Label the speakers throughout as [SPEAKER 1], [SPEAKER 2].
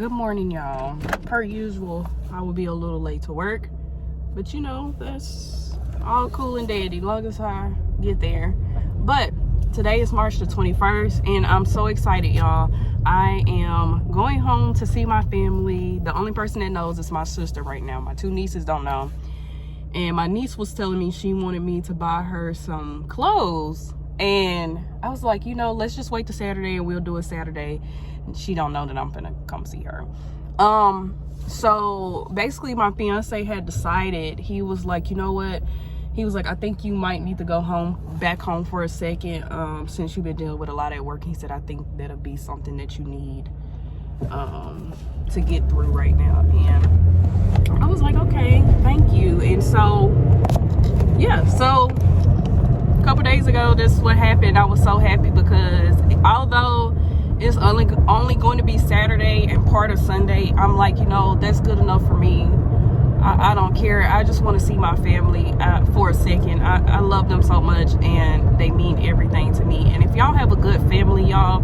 [SPEAKER 1] Good morning, y'all. Per usual, I will be a little late to work, but you know, that's all cool and dandy long as I get there. But today is March the 21st, and I'm so excited, y'all. I am going home to see my family. The only person that knows is my sister right now. My two nieces don't know. And my niece was telling me she wanted me to buy her some clothes. And I was like, you know, let's just wait till Saturday and we'll do it Saturday. And she don't know that I'm gonna come see her. So basically my fiance had decided, he was like, you know what? He was like, I think you might need to go back home for a second, since you've been dealing with a lot at work. He said, I think that'll be something that you need to get through right now. And I was like, okay, thank you. And so, yeah, so a couple days ago, this is what happened. I was so happy because although it's only going to be Saturday and part of Sunday, I'm like, you know, that's good enough for me. I don't care. I just want to see my family for a second. I love them so much, and they mean everything to me. And if y'all have a good family, y'all,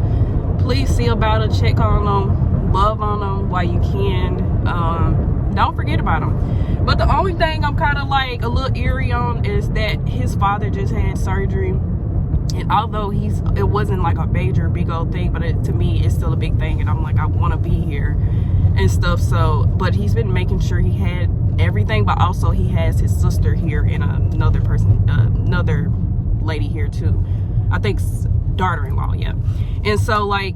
[SPEAKER 1] please see about it, check on them, love on them while you can. Don't forget about them. But the only thing I'm kind of like a little eerie on is that his father just had surgery. And although it wasn't like a major big old thing, but to me it's still a big thing, and I'm like, I want to be here and stuff. So, but he's been making sure he had everything, but also he has his sister here and another lady here too. I think daughter-in-law, yeah. And so like,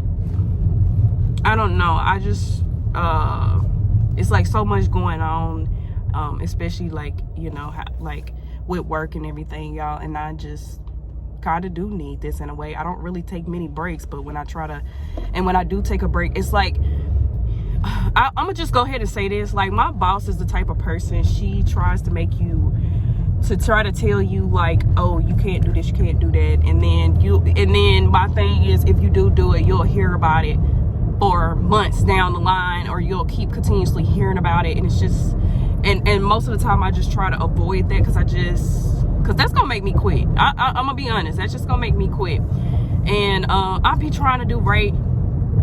[SPEAKER 1] I don't know, I just it's like so much going on, especially like, you know, like with work and everything, y'all. And I just kind of do need this in a way. I don't really take many breaks, but when I do take a break, it's like I'm gonna just go ahead and say this, like, my boss is the type of person, she tries to make you try to tell you like, oh, you can't do this, you can't do that, and then my thing is, if you do it, you'll hear about it for months down the line, or you'll keep continuously hearing about it. And it's just, and most of the time I just try to avoid that, because that's gonna make me quit. I'm gonna be honest, that's just gonna make me quit. And I'll be trying to do right,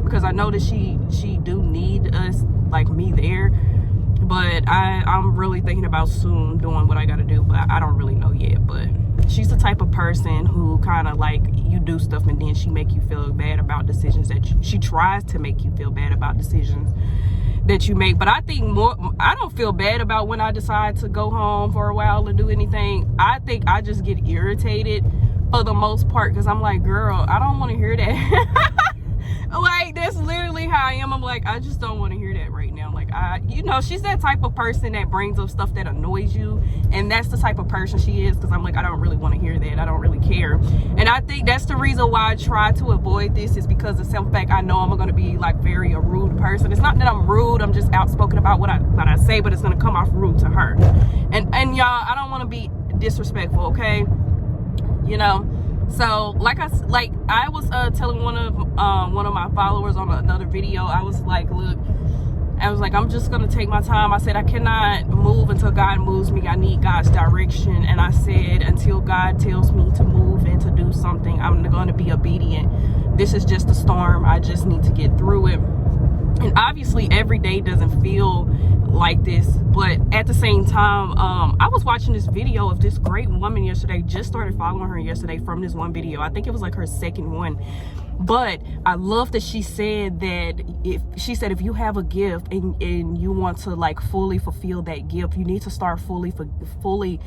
[SPEAKER 1] because I know that she do need us, like me there. But I'm really thinking about soon doing what I gotta do, but I don't really know yet. But she's the type of person who kind of like, you do stuff and then she make you feel bad about decisions that she tries to make you feel bad about decisions that you make. But I think I don't feel bad about when I decide to go home for a while or do anything. I think I just get irritated for the most part, because I'm like, girl, I don't want to hear that. Like, that's literally how I am. I'm like, I just don't want to hear that right now. Like, you know, she's that type of person that brings up stuff that annoys you, and that's the type of person she is, because I'm like, I don't really want to hear that. I don't really care. And I think that's the reason why I try to avoid this, is because of some fact I know I'm going to be like a rude person. It's not that I'm rude, I'm just outspoken about what I say, but it's going to come off rude to her. And y'all, I don't want to be disrespectful, okay? You know. So like I was telling one of my followers on another video, I was like, look, I'm just gonna take my time. I said, I cannot move until God moves me. I need God's direction. And I said, until God tells me to move and to do something, I'm gonna be obedient. This is just a storm. I just need to get through it. And obviously every day doesn't feel like this, but at the same time, I was watching this video of this great woman yesterday. Just started following her yesterday from this one video. I think it was like her second one. But I love that she said that if you have a gift and you want to like fully fulfill that gift, you need to start fully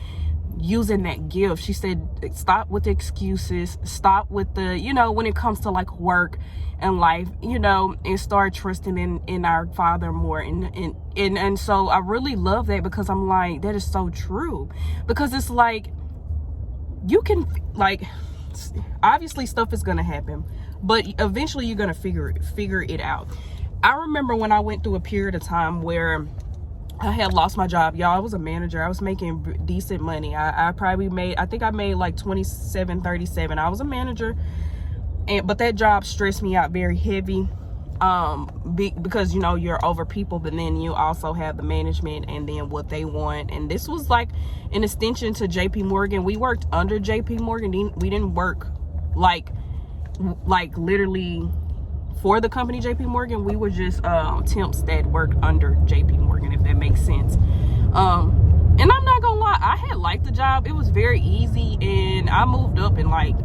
[SPEAKER 1] using that gift. She said, stop with the excuses, stop with the, you know, when it comes to like work and life, you know, and start trusting in our Father more. And so I really love that, because I'm like, that is so true. Because it's like, you can, like, obviously stuff is gonna happen, but eventually you're gonna figure it out. I remember when I went through a period of time where I had lost my job, y'all. I was a manager. I was making decent money. I think I made like 27, 37. I was a manager, but that job stressed me out very heavy, because, you know, you're over people, but then you also have the management and then what they want. And this was like an extension to JP Morgan. We worked under JP Morgan. We didn't work like literally for the company JP Morgan. We were just temps that worked under JP Morgan, if that makes sense. And I'm not gonna lie, I had liked the job. It was very easy, and I moved up in like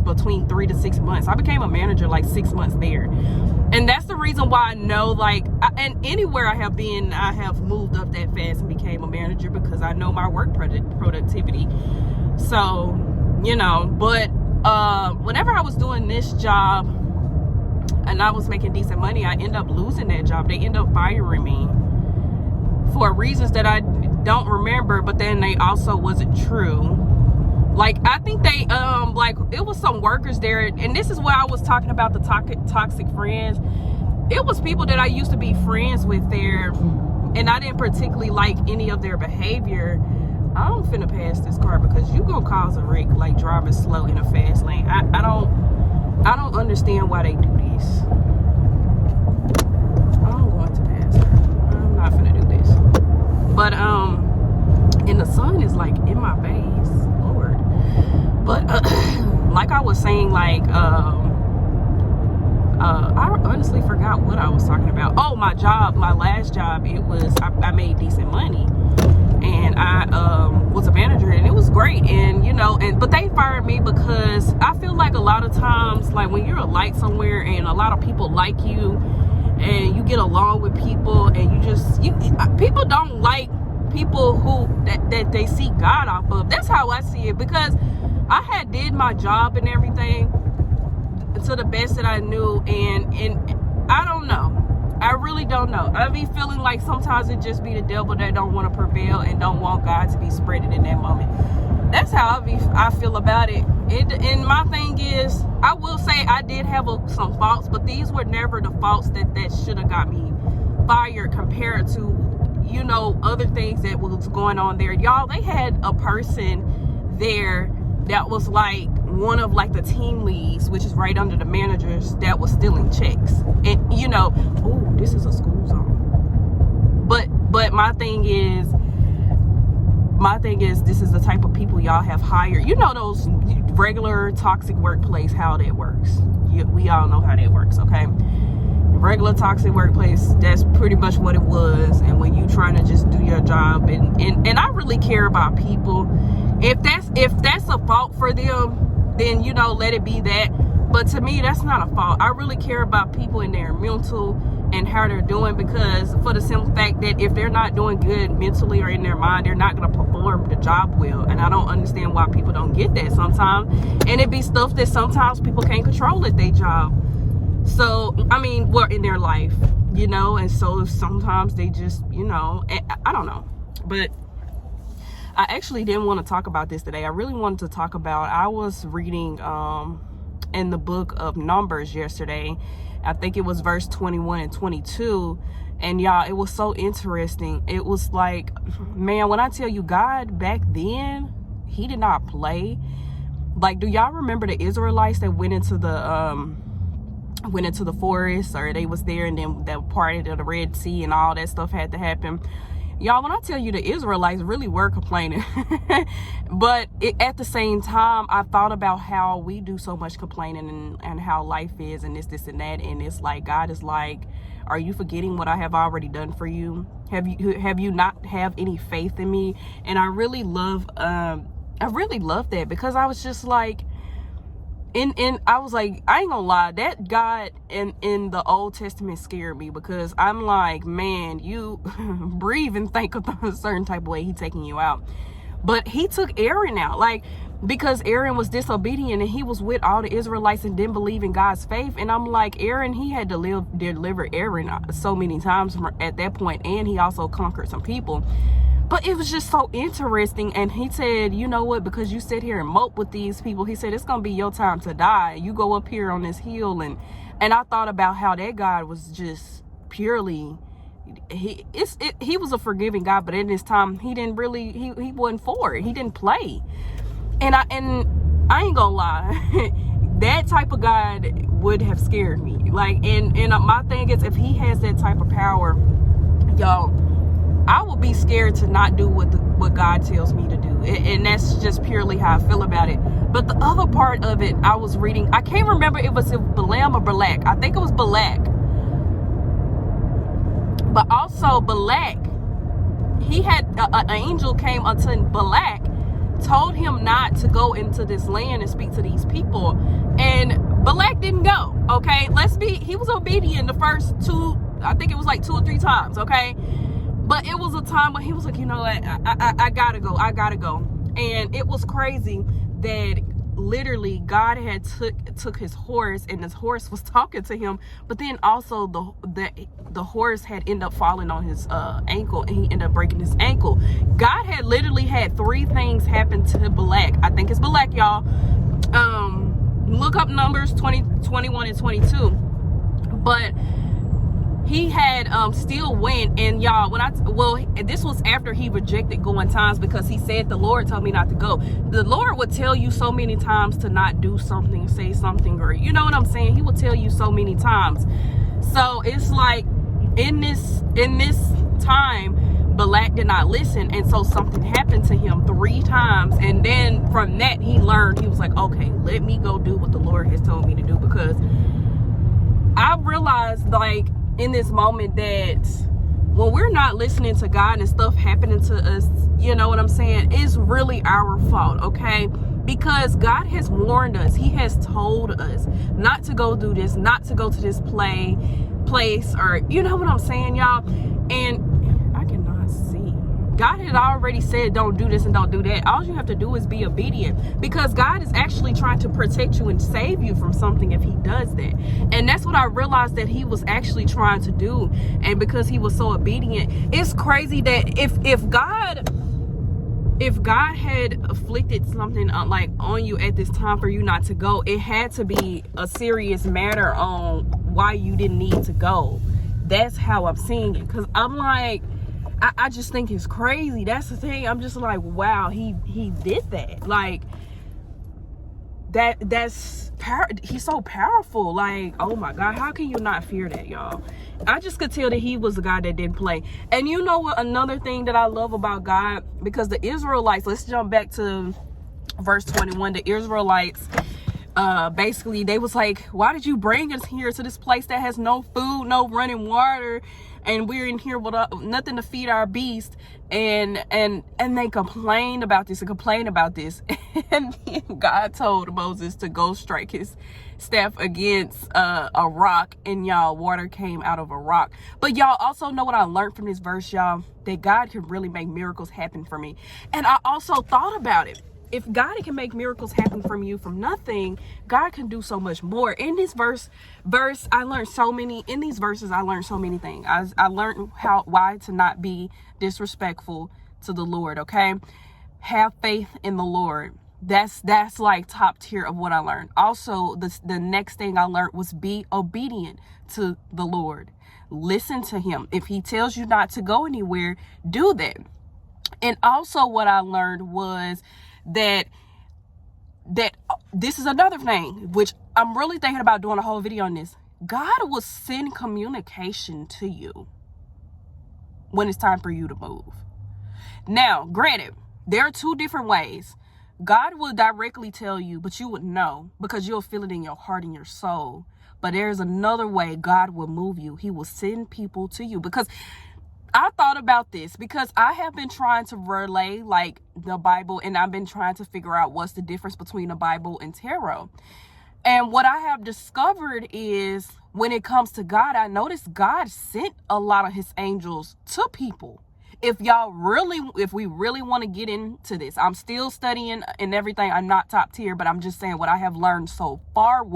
[SPEAKER 1] between 3 to 6 months. I became a manager like 6 months there. And that's the reason why I know, like, and anywhere I have been, I have moved up that fast and became a manager, because I know my work productivity. So, you know, but whenever I was doing this job and I was making decent money, I ended up losing that job. They ended up firing me for reasons that I don't remember, but then they also wasn't true. Like, I think they like, it was some workers there, and this is where I was talking about the toxic friends. It was people that I used to be friends with there, and I didn't particularly like any of their behavior. I'm finna pass this car because you gonna cause a wreck, like driving slow in a fast lane. I don't understand why they do this. I'm going to pass her. I'm not finna do this. But and the sun is like in my face, Lord. But like I was saying, like I honestly forgot what I was talking about. Oh, my job, my last job, it was I made decent money, and I was a manager, and it was great. And you know, but they fired me because I feel like a lot of times, like when you're a light somewhere and a lot of people like you and you get along with people, and people don't like people who that they see God off of. That's how I see it, because I had did my job and everything to the best that I knew, and I don't know. I really don't know. I be feeling like sometimes it just be the devil that don't want to prevail and don't want God to be spreaded in that moment. That's how I feel about it. And my thing is, I will say I did have some faults, but these were never the faults that should have got me fired compared to, you know, other things that was going on there. Y'all, they had a person there that was like one of like the team leads, which is right under the managers, that was stealing checks. And you know, oh, this is a school zone. But my thing is, this is the type of people y'all have hired. You know, those regular toxic workplace, how that works. We all know how that works, okay? Regular toxic workplace, that's pretty much what it was. And when you trying to just do your job, and I really care about people. If that's a fault for them, then, you know, let it be that. But to me, that's not a fault. I really care about people and their mental and how they're doing, because for the simple fact that if they're not doing good mentally or in their mind, they're not going to perform the job well. And I don't understand why people don't get that sometimes. And it be stuff that sometimes people can't control at their job. So, I mean, well, in their life, you know, and so sometimes they just, you know, I don't know. But I actually didn't want to talk about this today. I really wanted to talk about, I was reading in the book of Numbers yesterday. I think it was verse 21 and 22. And y'all, it was so interesting. It was like, man, when I tell you, God back then, he did not play. Like, do y'all remember the Israelites that went into the forest, or they was there, and then that part of the Red Sea and all that stuff had to happen? Y'all, when I tell you, the Israelites really were complaining. But at the same time, I thought about how we do so much complaining and how life is and this and that. And it's like, God is like, are you forgetting what I have already done for you? Have you not have any faith in me? And I really love that, because I was just like, I was like, I ain't gonna lie, that God in the Old Testament scared me, because I'm like, man, you breathe and think of a certain type of way he taking you out. But he took Aaron out, like, because Aaron was disobedient and he was with all the Israelites and didn't believe in God's faith. And I'm like, Aaron, he had to deliver Aaron so many times at that point, and he also conquered some people. But it was just so interesting. And he said, you know what, because you sit here and mope with these people, he said, it's going to be your time to die. You go up here on this hill. And I thought about how that God was just purely, he was a forgiving God, but in this time, he didn't really, he wasn't for it. He didn't play. And I ain't gonna lie, that type of God would have scared me. Like, and my thing is, if he has that type of power, y'all, I would be scared to not do what God tells me to do. And that's just purely how I feel about it. But the other part of it, I was reading, I can't remember if it was Balaam or Balak. I think it was Balak. But also Balak, he had an angel came unto Balak, told him not to go into this land and speak to these people. And Balak didn't go, okay? He was obedient the first two, I think it was like 2 or 3 times, okay? But it was a time when he was like, you know what, I gotta go. And it was crazy that literally God had took his horse, and his horse was talking to him, but then also the horse had ended up falling on his ankle, and he ended up breaking his ankle. God had literally had 3 things happen to Balak. I think it's Balak, y'all. Look up Numbers 20, 21, and 22. But he had still went, and y'all, this was after he rejected going times, because he said, the Lord told me not to go. The Lord would tell you so many times to not do something, say something, or you know what I'm saying? He would tell you so many times. So it's like in this time, Balak did not listen, and so something happened to him 3 times. And then from that, he learned, he was like, okay, let me go do what the Lord has told me to do. Because I realized, like, in this moment, that when we're not listening to God and stuff happening to us, you know what I'm saying, it's really our fault, okay? Because God has warned us. He has told us not to go do this, not to go to this place, or you know what I'm saying, y'all? And I cannot see. God had already said, don't do this and don't do that. All you have to do is be obedient, because God is actually trying to protect you and save you from something if he does that. And that's what I realized that he was actually trying to do. And because he was so obedient, it's crazy that if God had afflicted something like on you at this time for you not to go, it had to be a serious matter on why you didn't need to go. That's how I'm seeing it. Because I'm like, I just think it's crazy. That's the thing. I'm just like, wow, he did that. Like, he's so powerful. Like, oh my God, how can you not fear that, y'all? I just could tell that he was a guy that didn't play. And you know what, another thing that I love about God, because the Israelites, let's jump back to verse 21. The Israelites, basically, they was like, why did you bring us here to this place that has no food, no running water, and we're in here with nothing to feed our beast? And they complained about this and complained about this. And then God told Moses to go strike his staff against a rock, and y'all, water came out of a rock. But y'all also know what I learned from this verse, y'all, that God can really make miracles happen for me. And I also thought about it. If God can make miracles happen from you from nothing, God can do so much more. In this verse, I learned so many. In these verses, I learned so many things. I learned why to not be disrespectful to the Lord. Okay, have faith in the Lord. That's like top tier of what I learned. Also, the next thing I learned was be obedient to the Lord. Listen to him. If he tells you not to go anywhere, do that. And also, what I learned was that this is another thing, which I'm really thinking about doing a whole video on this. God will send communication to you when it's time for you to move. Now, granted, there are 2 different ways. God will directly tell you, but you would know because you'll feel it in your heart and your soul. But there's another way God will move you. He will send people to you. Because I thought about this, because I have been trying to relay like the Bible, and I've been trying to figure out what's the difference between the Bible and tarot. And what I have discovered is, when it comes to God, I noticed God sent a lot of his angels to people. If we really want to get into this, I'm still studying and everything. I'm not top tier, but I'm just saying what I have learned so far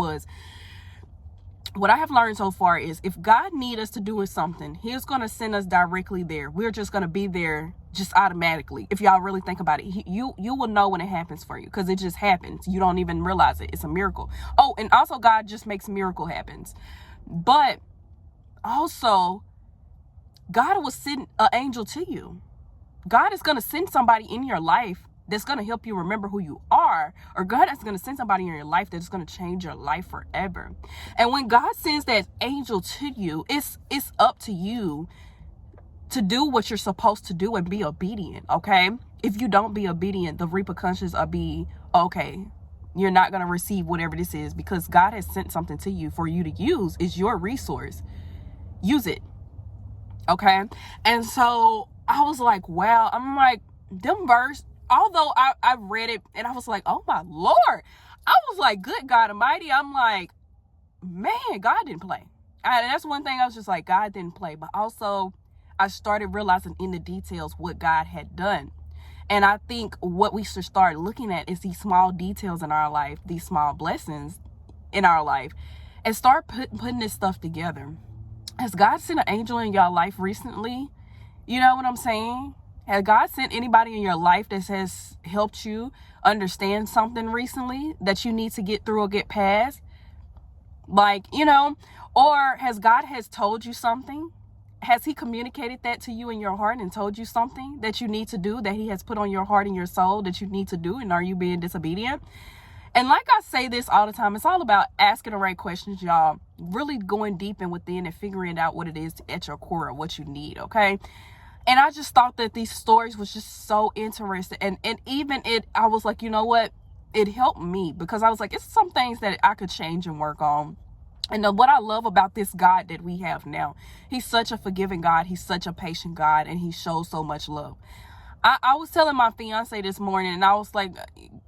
[SPEAKER 1] is if God needs us to do something, he's going to send us directly there. We're just going to be there just automatically. If y'all really think about it, you will know when it happens for you, because it just happens. You don't even realize it. It's a miracle. Oh, and also God just makes miracle happens. But also, God will send an angel to you. God is going to send somebody in your life that's going to help you remember who you are, or God is going to send somebody in your life that's going to change your life forever. And when God sends that angel to you, it's up to you to do what you're supposed to do and be obedient, okay? If you don't be obedient, the repercussions are okay, you're not going to receive whatever this is, because God has sent something to you for you to use. It's your resource. Use it, okay? And so I was like, wow. I'm like, them verse, although I read it and I was like, oh my Lord. I was like, good God Almighty. I'm like, man, God didn't play. And that's one thing I was just like, God didn't play. But also, I started realizing in the details what God had done. And I think what we should start looking at is these small details in our life, these small blessings in our life, and start putting this stuff together. Has God sent an angel in your life recently? You know what I'm saying? Has God sent anybody in your life that has helped you understand something recently that you need to get through or get past? Like, you know, or has God has told you something? Has he communicated that to you in your heart and told you something that you need to do, that he has put on your heart and your soul that you need to do? And are you being disobedient? And like I say this all the time, it's all about asking the right questions, y'all. Really going deep and within and figuring out what it is at your core of what you need, okay? And I just thought that these stories was just so interesting. And even I was like, you know what? It helped me, because I was like, it's some things that I could change and work on. And what I love about this God that we have now, he's such a forgiving God. He's such a patient God, and he shows so much love. I was telling my fiance this morning, and I was like,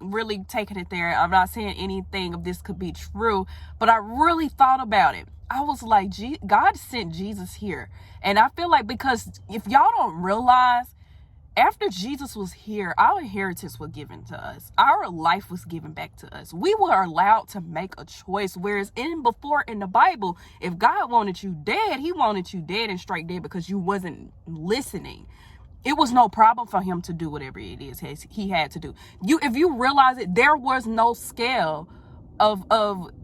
[SPEAKER 1] really taking it there. I'm not saying anything of this could be true, but I really thought about it. I was like, God sent Jesus here. And I feel like, because if y'all don't realize, after Jesus was here, our inheritance was given to us. Our life was given back to us. We were allowed to make a choice. Whereas before in the Bible, if God wanted you dead, he wanted you dead and straight dead because you wasn't listening. It was no problem for him to do whatever it is he had to do. If you realize it, there was no scale of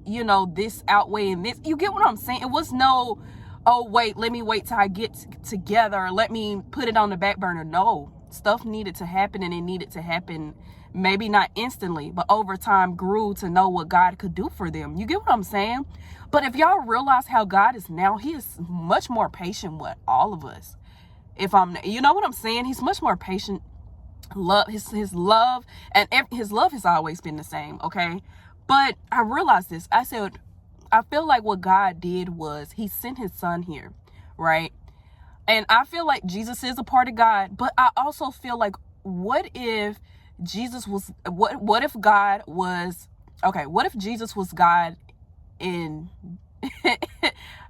[SPEAKER 1] you know, this outweighing this. You get what I'm saying? It was no, oh wait, let me wait till I get together, let me put it on the back burner. No, stuff needed to happen, and it needed to happen, maybe not instantly, but over time grew to know what God could do for them. You get what I'm saying? But if y'all realize how God is now, he is much more patient with all of us. You know what I'm saying? He's much more patient. His love, and his love has always been the same, okay? But I realized this. I said, I feel like what God did was he sent his son here, right? And I feel like Jesus is a part of God, but I also feel like, what if Jesus was, what if God was, okay, what if Jesus was God in,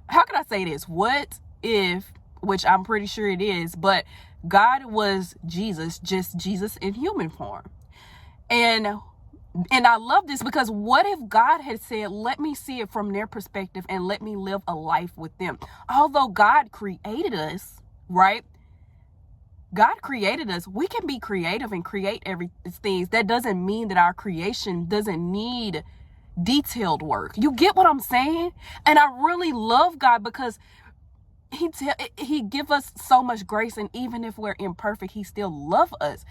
[SPEAKER 1] how can I say this? What if, which I'm pretty sure it is, but God was Jesus, just Jesus in human form. And I love this, because what if God had said, let me see it from their perspective and let me live a life with them? Although God created us, right? God created us. We can be creative and create things. That doesn't mean that our creation doesn't need detailed work. You get what I'm saying? And I really love God, because he give us so much grace, and even if we're imperfect, he still love us.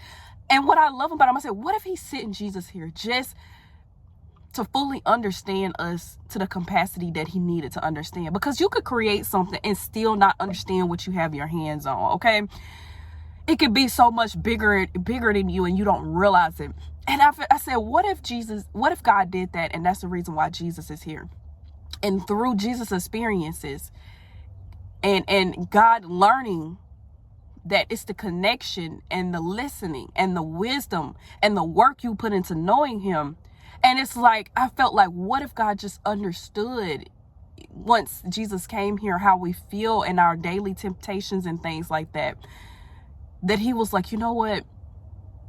[SPEAKER 1] And what I love about him, I said, what if he's sitting Jesus here just to fully understand us to the capacity that he needed to understand? Because you could create something and still not understand what you have your hands on, okay? It could be so much bigger than you, and you don't realize it. And I said, what if God did that, and that's the reason why Jesus is here? And through Jesus' experiences and God learning that it's the connection and the listening and the wisdom and the work you put into knowing him. And it's like, I felt like, what if God just understood, once Jesus came here, how we feel in our daily temptations and things like that, that he was like, you know what?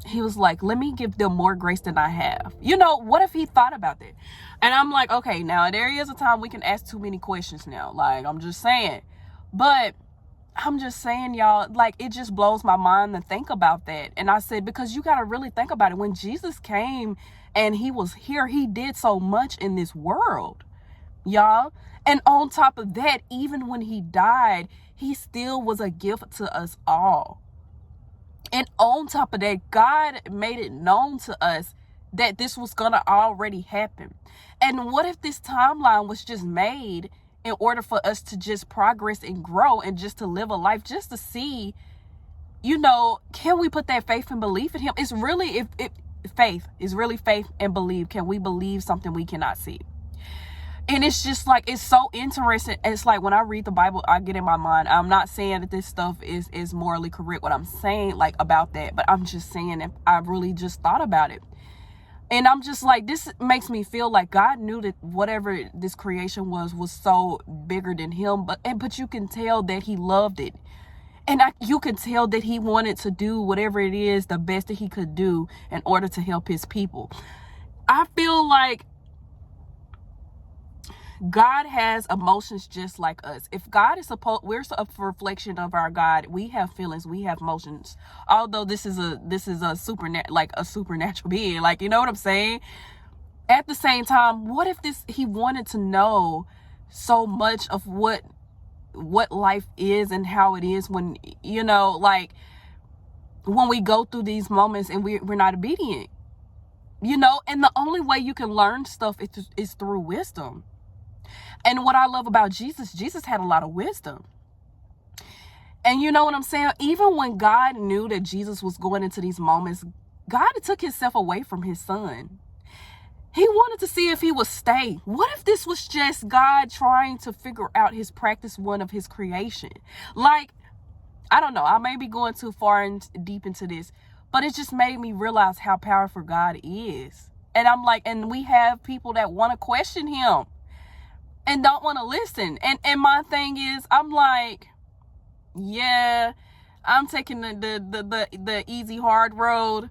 [SPEAKER 1] He was like, let me give them more grace than I have. You know, what if he thought about that? And I'm like, okay, now there is a time we can ask too many questions now. Like, I'm just saying. But I'm just saying, y'all, like, it just blows my mind to think about that. And I said, because you got to really think about it. When Jesus came and he was here, he did so much in this world, y'all. And on top of that, even when he died, he still was a gift to us all. And on top of that, God made it known to us that this was going to already happen. And what if this timeline was just made in order for us to just progress and grow, and just to live a life, just to see can we put that faith and belief in him? It's really, if faith is really faith and believe. Can we believe something we cannot see? And it's just like, it's so interesting. It's like when I read the Bible, I get in my mind. I'm not saying that this stuff is morally correct, what I'm saying like about that, but I'm just saying that I really just thought about it. And I'm just like, this makes me feel like God knew that whatever this creation was so bigger than him, but you can tell that he loved it. And you can tell that he wanted to do whatever it is, the best that he could do in order to help his people. I feel like God has emotions just like us. If God is we're a reflection of our God. We have feelings, we have emotions. Although this is a supernatural being, like, you know what I'm saying? At the same time, what if he wanted to know so much of what life is and how it is when, like when we go through these moments and we're not obedient, and the only way you can learn stuff is through wisdom. And what I love about Jesus had a lot of wisdom. And you know what I'm saying? Even when God knew that Jesus was going into these moments, God took himself away from his son. He wanted to see if he would stay. What if this was just God trying to figure out his practice one of his creation? Like, I don't know. I may be going too far and deep into this, but it just made me realize how powerful God is. And I'm like, and we have people that want to question him and don't want to listen. And my thing is, I'm like, yeah, I'm taking the easy, hard road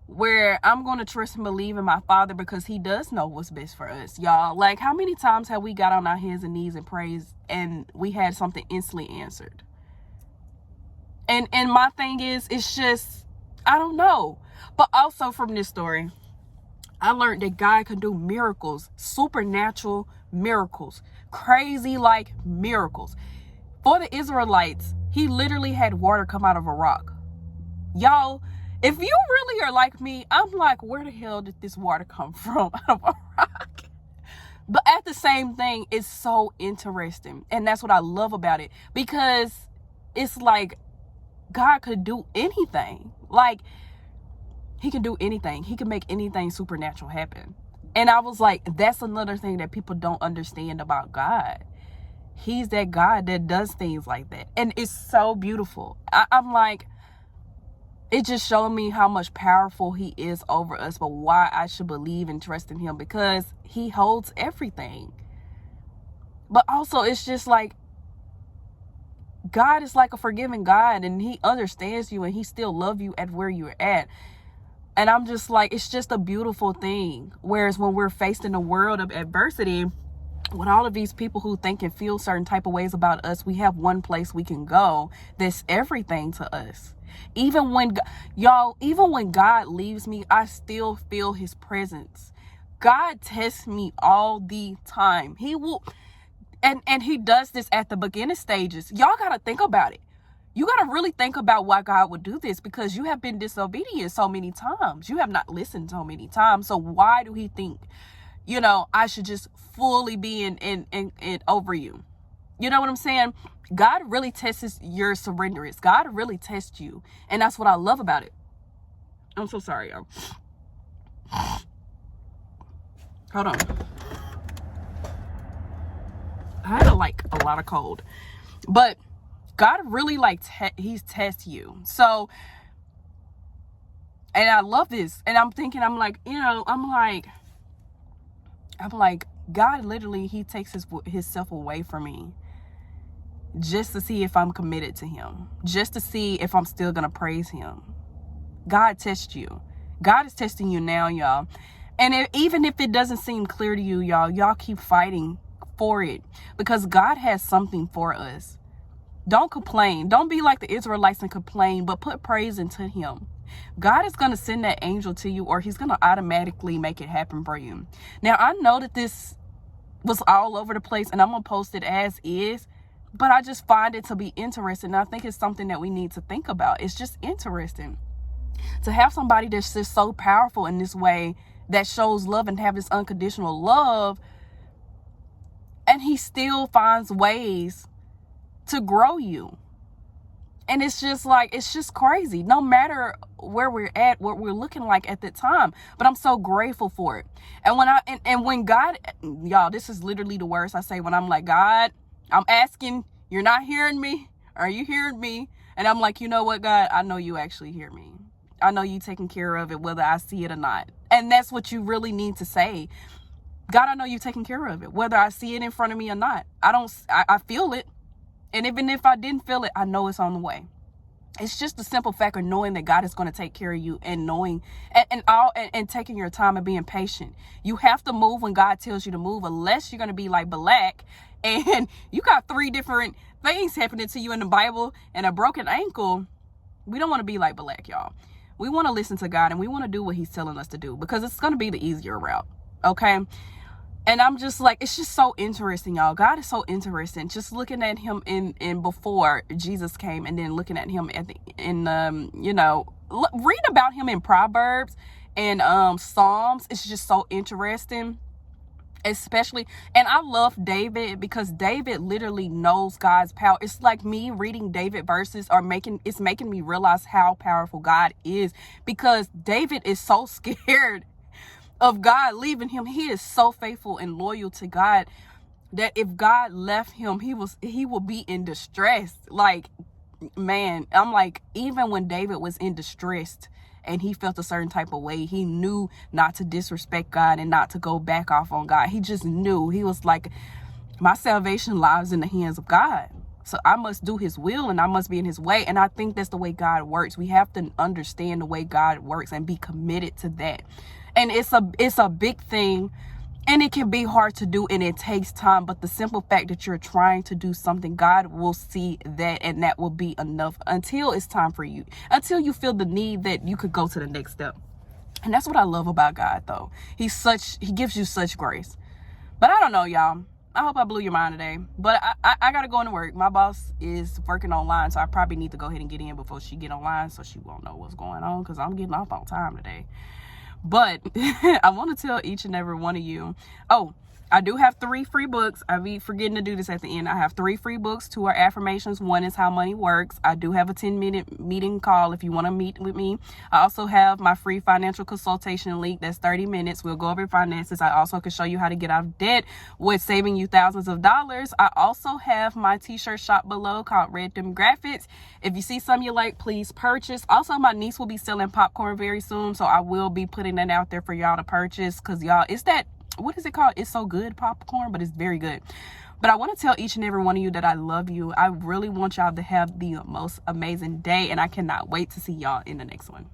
[SPEAKER 1] where I'm going to trust and believe in my Father because he does know what's best for us, y'all. Like, how many times have we got on our hands and knees and prayed and we had something instantly answered? And my thing is, it's just, I don't know. But also from this story, I learned that God can do miracles, supernatural miracles, crazy like miracles. For the Israelites, he literally had water come out of a rock. Y'all, if you really are like me, I'm like, where the hell did this water come from out of a rock? But at the same thing, it's so interesting. And that's what I love about it, because it's like God could do anything. Like, he can do anything. He can make anything supernatural happen. And I was like, that's another thing that people don't understand about God. He's that God that does things like that. And it's so beautiful. I'm like, it just showed me how much powerful he is over us, but why I should believe and trust in him, because he holds everything. But also, it's just like, God is like a forgiving God, and he understands you, and he still loves you at where you're at. And I'm just like, it's just a beautiful thing. Whereas when we're faced in a world of adversity, with all of these people who think and feel certain type of ways about us, we have one place we can go that's everything to us. Even when God leaves me, I still feel his presence. God tests me all the time. He will, and he does this at the beginning stages. Y'all got to think about it. You got to really think about why God would do this, because you have been disobedient so many times. You have not listened so many times. So why do he think, I should just fully be in over you? You know what I'm saying? God really tests your surrenderance. God really tests you. And that's what I love about it. I'm so sorry, y'all. Hold on. I had a lot of cold. But God really he's tests you. So, and I love this. And I'm thinking, I'm like, God literally, he takes himself away from me just to see if I'm committed to him, just to see if I'm still going to praise him. God tests you. God is testing you now, y'all. And even if it doesn't seem clear to you, y'all keep fighting for it, because God has something for us. Don't complain. Don't be like the Israelites and complain, but put praise into him. God is going to send that angel to you, or he's going to automatically make it happen for you. Now, I know that this was all over the place, and I'm going to post it as is, but I just find it to be interesting. I think it's something that we need to think about. It's just interesting to have somebody that's just so powerful in this way, that shows love and have this unconditional love, and he still finds ways to grow you. And it's just like, it's just crazy, no matter where we're at, what we're looking like at that time. But I'm so grateful for it. And when God, y'all, this is literally the worst I say, when I'm like, God, I'm asking, you're not hearing me. Are you hearing me? And I'm like, you know what, God, I know you actually hear me. I know you taking care of it, whether I see it or not. And that's what you really need to say. God, I know you taking care of it, whether I see it in front of me or not. I feel it. And even if I didn't feel it, I know it's on the way. It's just the simple fact of knowing that God is going to take care of you, and knowing and taking your time and being patient. You have to move when God tells you to move, unless you're going to be like Balak and you got 3 different things happening to you in the Bible and a broken ankle. We don't want to be like Balak, y'all. We want to listen to God, and we want to do what he's telling us to do, because it's going to be the easier route. Okay. And I'm just like, it's just so interesting, y'all. God is so interesting. Just looking at him in before Jesus came, and then looking at him read about him in Proverbs and Psalms. It's just so interesting. Especially, and I love David, because David literally knows God's power. It's like me reading David verses it's making me realize how powerful God is, because David is so scared of God leaving him. He is so faithful and loyal to God that if God left him, he will be in distress. Like, man, I'm like, even when David was in distress and he felt a certain type of way, he knew not to disrespect God and not to go back off on God. He just knew. He was like, my salvation lies in the hands of God. So I must do his will, and I must be in his way. And I think that's the way God works. We have to understand the way God works and be committed to that. And it's a big thing, and it can be hard to do, and it takes time. But the simple fact that you're trying to do something, God will see that, and that will be enough until it's time for you, until you feel the need that you could go to the next step. And that's what I love about God, though. He gives you such grace. But I don't know, y'all. I hope I blew your mind today. But I got to go into work. My boss is working online, so I probably need to go ahead and get in before she get online, so she won't know what's going on, because I'm getting off on time today. But I want to tell each and every one of you, I do have 3 free books. I be forgetting to do this at the end. I have 3 free books. 2 are affirmations. 1 is how money works. I do have a 10-minute meeting call if you want to meet with me. I also have my free financial consultation link. That's 30 minutes. We'll go over finances. I also can show you how to get out of debt with saving you thousands of dollars. I also have my t-shirt shop below called Red Demographics. If you see something you like, please purchase. Also, my niece will be selling popcorn very soon, so I will be putting that out there for y'all to purchase, because y'all, it's that, what is it called? It's so good popcorn, but it's very good. But I want to tell each and every one of you that I love you. I really want y'all to have the most amazing day, and I cannot wait to see y'all in the next one.